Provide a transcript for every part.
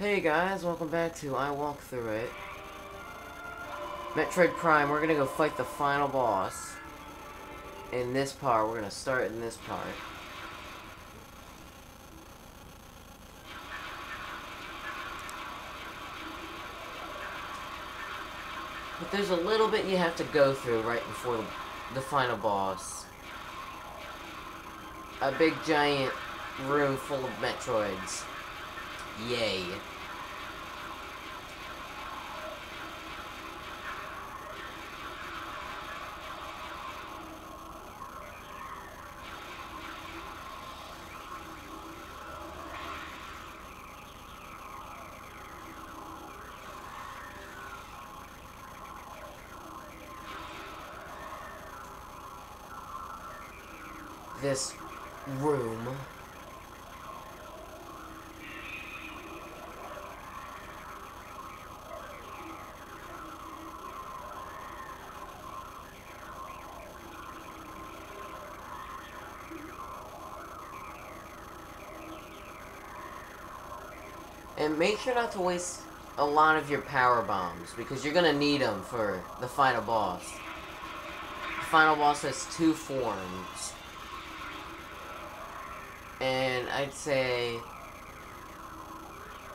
Hey guys, welcome back to I Walk Through It. Metroid Prime, we're gonna go fight the final boss. In this part, we're gonna start in this part. But there's a little bit you have to go through right before the final boss. A big giant room full of Metroids. Yay. This room. And make sure not to waste a lot of your power bombs, because you're gonna need them for the final boss. The final boss has two forms. And I'd say,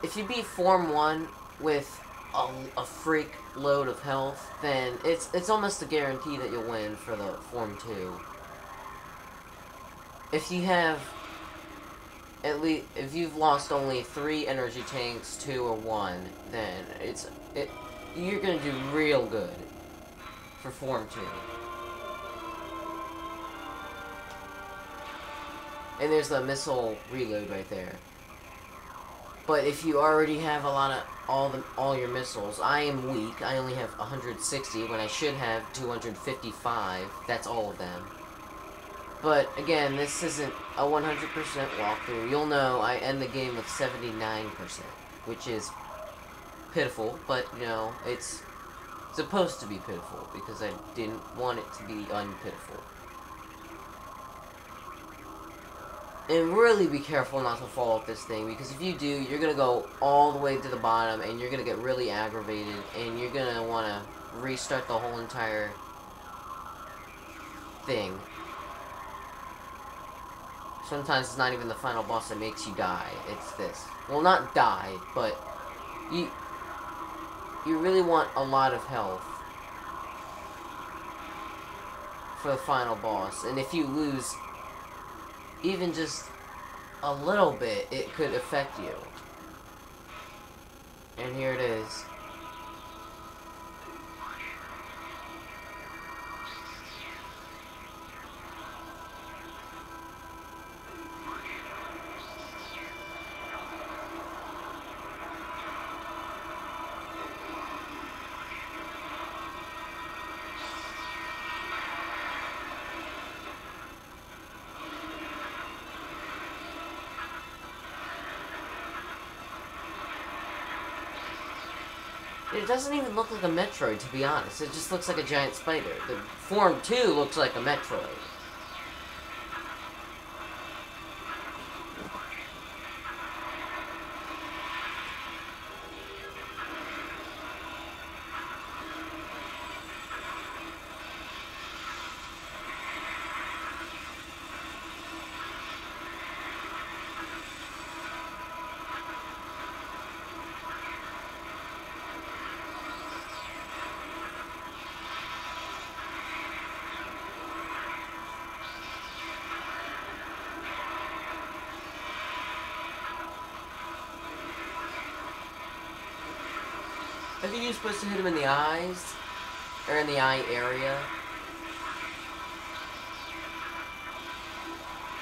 if you beat Form 1 with a freak load of health, then it's almost a guarantee that you'll win for the Form 2. If you have, if you've lost only 3 energy tanks, 2 or 1, then you're gonna do real good for Form 2. And there's the missile reload right there. But if you already have a lot of all your missiles, I am weak. I only have 160 when I should have 255. That's all of them. But again, this isn't a 100% walkthrough. You'll know I end the game with 79%, which is pitiful, but you know, it's supposed to be pitiful because I didn't want it to be unpitiful. And really be careful not to fall off this thing, because if you do, you're gonna go all the way to the bottom, and you're gonna get really aggravated, and you're gonna wanna restart the whole entire thing. Sometimes it's not even the final boss that makes you die, it's this. Well, not die, but you really want a lot of health for the final boss, and if you lose even just a little bit, it could affect you. And here it is. It doesn't even look like a Metroid, to be honest. It just looks like a giant spider. The Form 2 looks like a Metroid. I think you're supposed to hit him in the eyes, or in the eye area.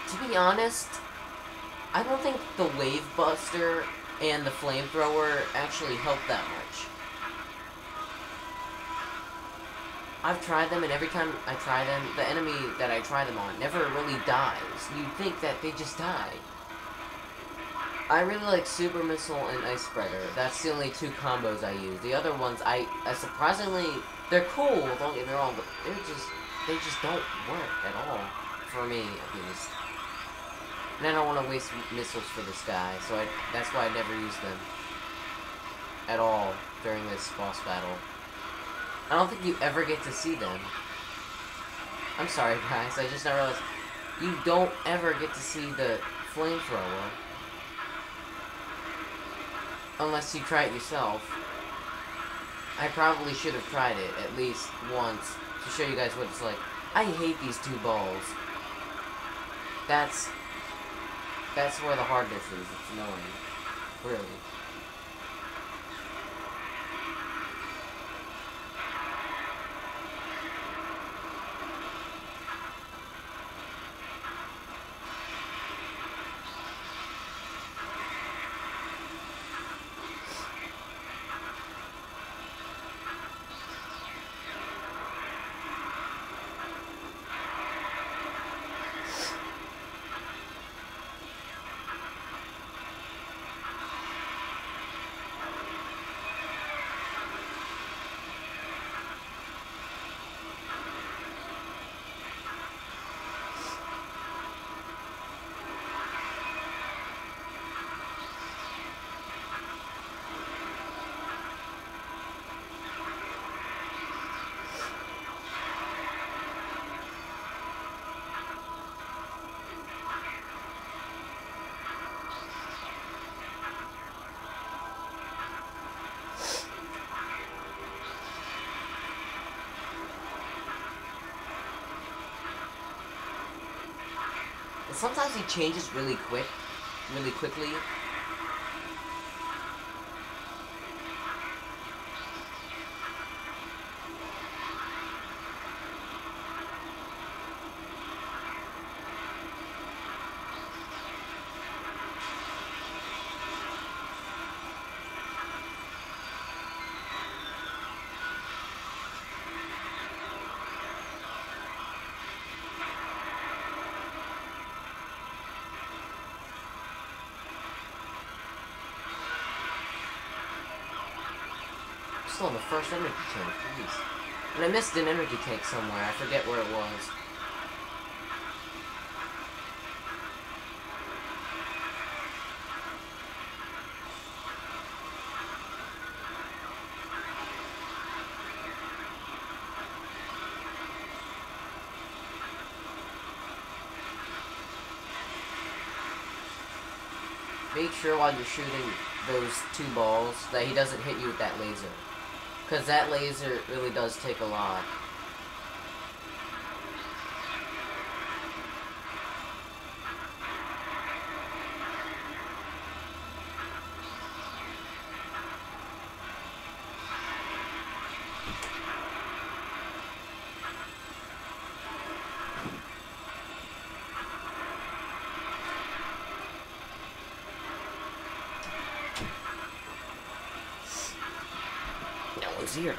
To be honest, I don't think the Wave Buster and the Flamethrower actually help that much. I've tried them, and every time I try them, the enemy that I try them on never really dies. You'd think that they just die. I really like Super Missile and Ice Spreader. That's the only 2 combos I use. The other ones, I surprisingly, they're cool, don't get me wrong, but they just don't work at all. For me, at least. And I don't want to waste missiles for this guy, so that's why I never use them. at all during this boss battle. I don't think you ever get to see them. I'm sorry, guys. I just now realized you don't ever get to see the flamethrower unless you try it yourself. I probably should have tried it at least once to show you guys what it's like. I hate these two balls. That's where the hardness is. It's annoying. Really. Sometimes he changes really quickly. Still in the first energy tank, jeez. And I missed an energy tank somewhere, I forget where it was. Make sure while you're shooting those two balls that he doesn't hit you with that laser. Because that laser really does take a lot. No one's here.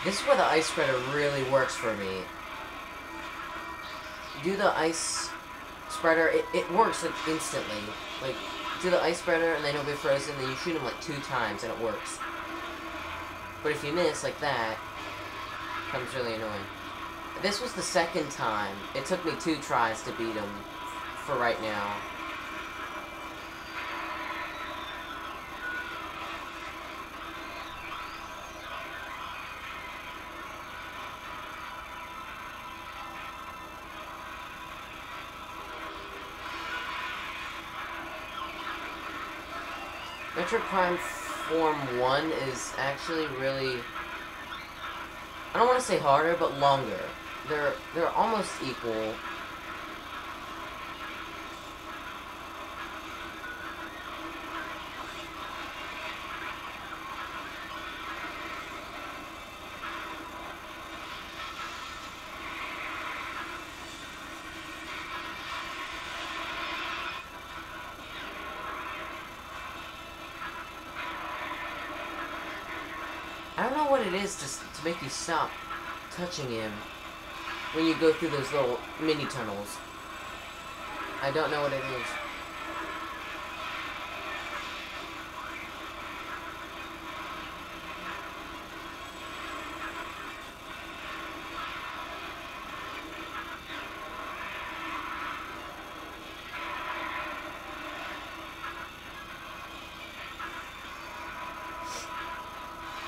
This is where the ice spreader really works for me. Do the ice spreader, it works like instantly. Like, do the ice spreader and then he'll get frozen, then you shoot him like 2 times and it works. But if you miss like that, it becomes really annoying. This was the second time. It took me 2 tries to beat him for right now. Metroid Prime Form 1 is actually really, I don't want to say harder, but longer. They're almost equal. I don't know what it is to make you stop touching him when you go through those little mini tunnels. I don't know what it is.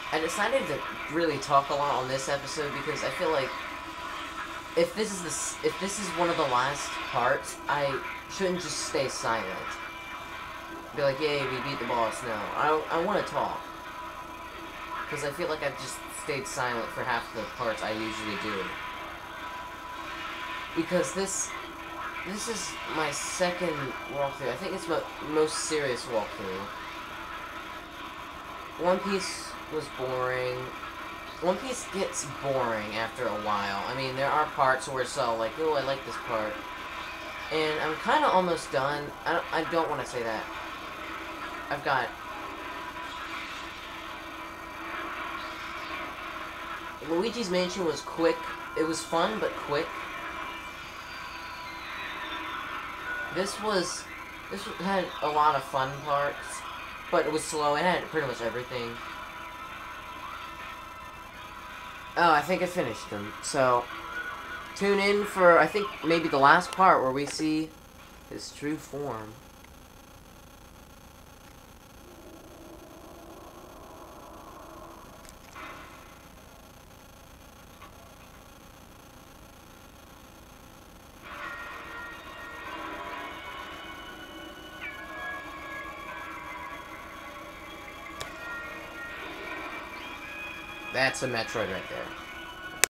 I decided to really talk a lot on this episode because I feel like if this is one of the last parts, I shouldn't just stay silent. Be like, yay, we beat the boss. No, I want to talk because I feel like I've just stayed silent for half the parts I usually do. Because this is my second walkthrough. I think it's my most serious walkthrough. One Piece was boring. One Piece gets boring after a while. I mean, there are parts where it's all like, oh, I like this part. And I'm kind of almost done. I don't want to say that. I've got... Luigi's Mansion was quick. It was fun, but quick. This had a lot of fun parts, but it was slow. It had pretty much everything. Oh, I think I finished them. So, tune in for, I think, maybe the last part where we see his true form. That's a Metroid right there.